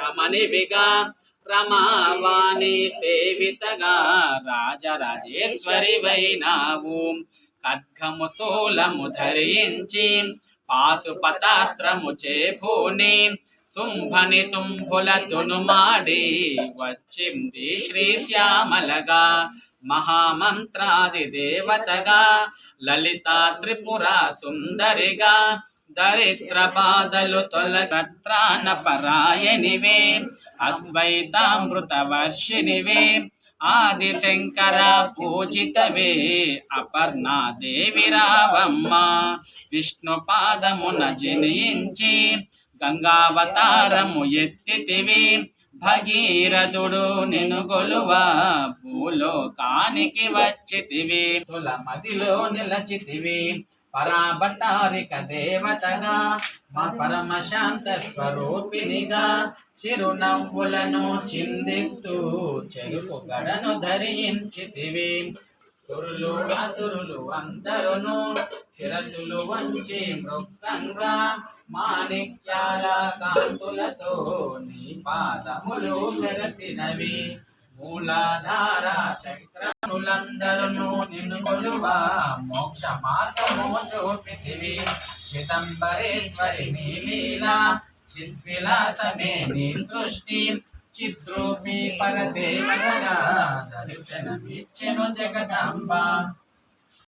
రమణివిగా రమావాణి సేవితగా రాజరాజేశ్వరి వైనావు ఖడ్గము శూలము ధరించి పాశుపతాస్త్రము చేభూని శుంభని శుంభుల తునుమాడి వచ్చింది శ్రీశ్యామలగా మహామంత్రాది దేవతగా లలితా త్రిపుర సుందరిగా దరిద్ర బాధలు తొలగత్రాన పరాయనివే అద్వైతామృత వర్షినివే ఆది శంకర పూజితవే అపర్ణా దేవి రావమ్మ విష్ణు పాదమున జనించి గంగావతారము ఎత్తితివి భగీరథుడు నిన్ను కొలువా భూలోకానికి వచ్చితివి తుల మదిలో నిలచితివి పరాభటారిక దేవతగా మా పరమశాంత స్వరూపినిగా చిరునవ్వులను చిందిస్తూ చెరుపు గడను ధరించితివి సురులు అసురులు అందరును శిరసులు వంచి మృక్కంగా మాణిక్యాల కాంతులతో నీ పాదములు మెరసినవి మూలాధార చక్రములందరును నిన్ను కొలువా మోక్ష మార్గము చూపితివి చిదంబరేశ్వరి నీ లీలా చిద్విలాసమే నీ సృష్టి చిద్రూపి పరదేవతగా దర్శనమిచ్చెను జగదాంబ